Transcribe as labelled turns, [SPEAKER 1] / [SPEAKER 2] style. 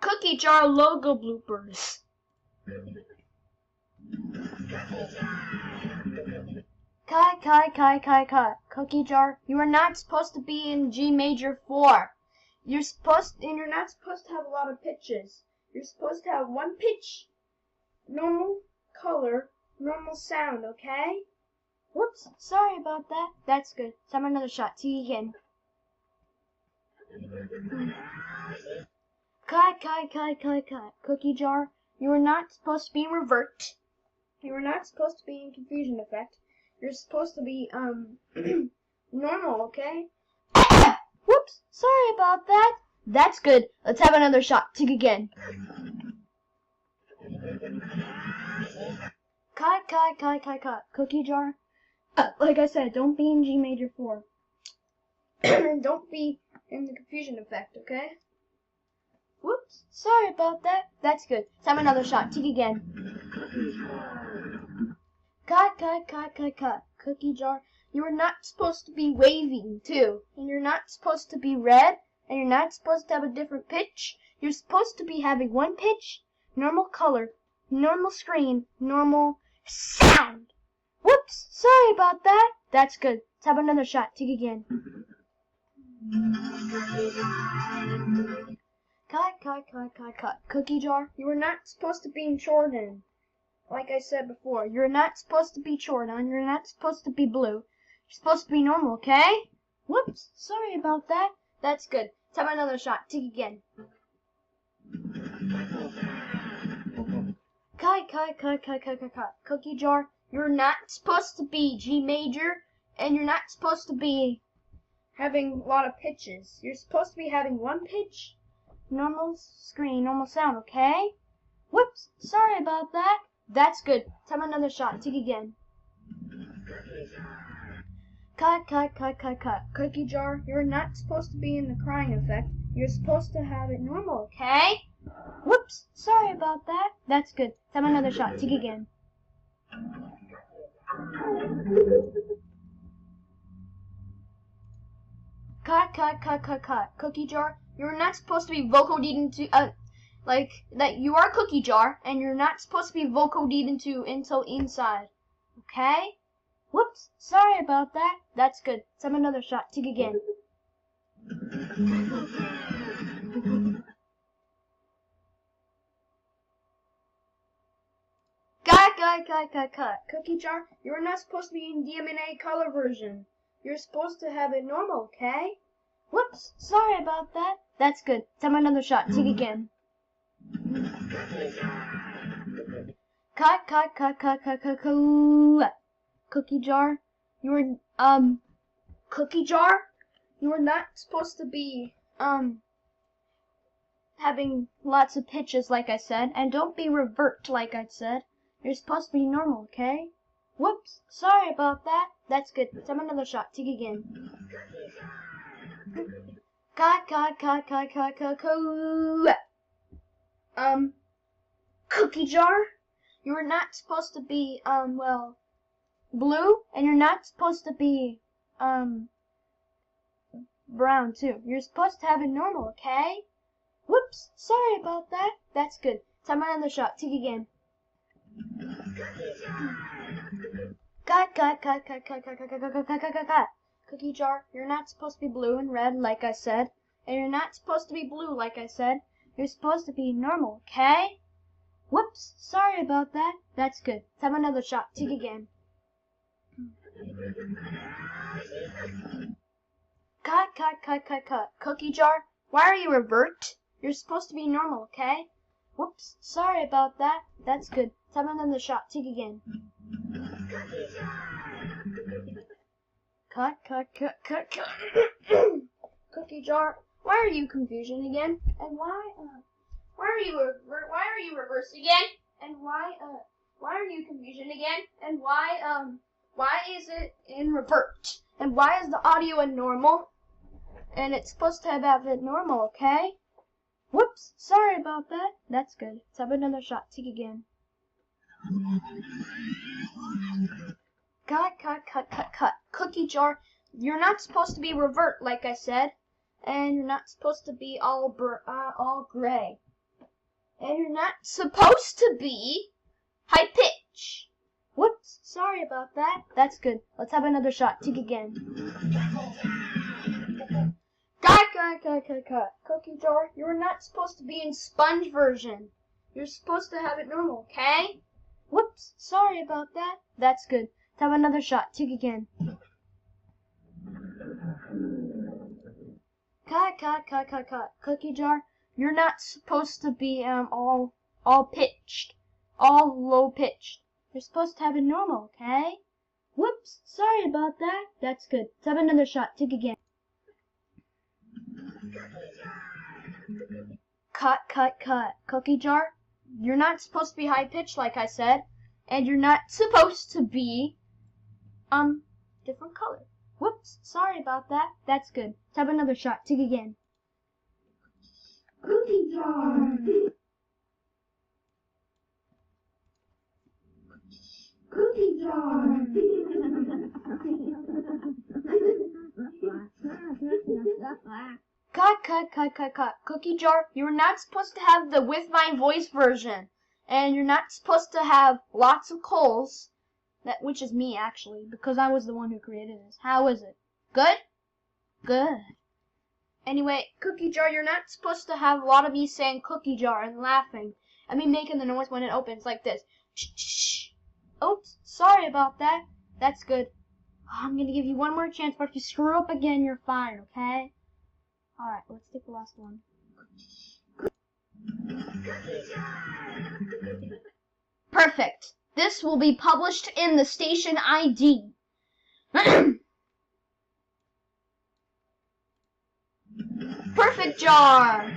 [SPEAKER 1] Cookie jar logo bloopers. Cut. Cookie jar, you are not supposed to be in G major 4. You're not supposed to have a lot of pitches. You're supposed to have one pitch, normal color, normal sound, okay? Whoops, sorry about that. That's good. Let's have another shot. See you again. Cut. Cookie jar, you are not supposed to be in revert. You are not supposed to be in confusion effect. You're supposed to be, normal, okay? Whoops, sorry about that. That's good. Let's have another shot. Tick again. Cut. Cookie jar. Like I said, don't be in G major 4. Don't be in the confusion effect, okay? Whoops, sorry about that. That's good. Let's have another shot. Tick again. Cut. Cookie jar. You are not supposed to be waving, too. And you're not supposed to be red. And you're not supposed to have a different pitch. You're supposed to be having one pitch, normal color, normal screen, normal sound. Whoops, sorry about that. That's good. Let's have another shot. Tick again. Cut. Cookie jar. You are not supposed to be in Jordan. Like I said before, you're not supposed to be Jordan. You're not supposed to be blue. You're supposed to be normal, okay? Whoops, sorry about that. That's good. Let's have another shot. Tick again. Cut. Cookie jar. You're not supposed to be G major, and you're not supposed to be having a lot of pitches. You're supposed to be having one pitch, normal screen, normal sound, okay? Whoops, sorry about that. That's good. Let's have another shot. Tick again. Cut. Cookie jar, you're not supposed to be in the crying effect. You're supposed to have it normal, okay? Whoops, sorry about that. That's good. Let's have another shot. Tick again. Cut. Cookie jar, you're not supposed to be vocoded into, like, that you are Cookie jar, and you're not supposed to be vocoded into until inside, okay? Whoops, sorry about that. That's good. Let's have another shot. Tick again. Cut. Cookie jar, you're not supposed to be in DMNA color version. You're supposed to have it normal, okay? Whoops, sorry about that. That's good. Let's have another shot. Tick again. Cut. Cookie jar, Cookie jar, you are not supposed to be, having lots of pitches, like I said, and don't be revert, like I said. You're supposed to be normal, okay? Whoops, sorry about that. That's good. Let's have another shot. Tick again. Cut. Cookie jar, you are not supposed to be, blue, and you're not supposed to be, brown, too. You're supposed to have it normal, okay? Whoops, sorry about that. That's good. Let's have another shot. Tick again. Cut. Cookie jar, you're not supposed to be blue and red, like I said. And you're not supposed to be blue, like I said. You're supposed to be normal, okay? Whoops, sorry about that. That's good. Let's have another shot. Tick again. Cut. Cookie jar, why are you revert? You're supposed to be normal, okay? Whoops, sorry about that. That's good. Let's have another shot. Tick again. Cut. Cookie jar, why are you confusion again? And why are you reverse again? And why are you confusion again? And why is it in revert? And why is the audio in normal? And it's supposed to have it normal, okay? Whoops, sorry about that. That's good. Let's have another shot. Tick again. Cut. Cookie jar, you're not supposed to be revert, like I said. And you're not supposed to be all gray. And you're not supposed to be high pitch. Whoops, sorry about that. That's good. Let's have another shot. Tick again. Cut. Cookie jar, you're not supposed to be in sponge version. You're supposed to have it normal, okay? Whoops, sorry about that. That's good. Let's have another shot. Tick again. Cut. Cookie jar, you're not supposed to be all pitched, all low pitched. You're supposed to have it normal, okay? Whoops, sorry about that. That's good. Let's have another shot. Tick again. Cut. Cookie jar, you're not supposed to be high pitched like I said, and you're not supposed to be different color. Whoops, sorry about that. That's good. Let's have another shot. Tick again.
[SPEAKER 2] Cookie jar. Cookie jar.
[SPEAKER 1] Cut. Cookie jar, you're not supposed to have the with my voice version. And you're not supposed to have lots of coals. Which is me, actually, because I was the one who created this. How is it? Good? Good. Anyway, cookie jar, you're not supposed to have a lot of me saying cookie jar and laughing. And me making the noise when it opens like this. Shh. Oops, sorry about that. That's good. I'm going to give you one more chance, but if you screw up again, you're fine, okay? Alright, let's take the last one. Perfect. This will be published in the station ID. Perfect jar.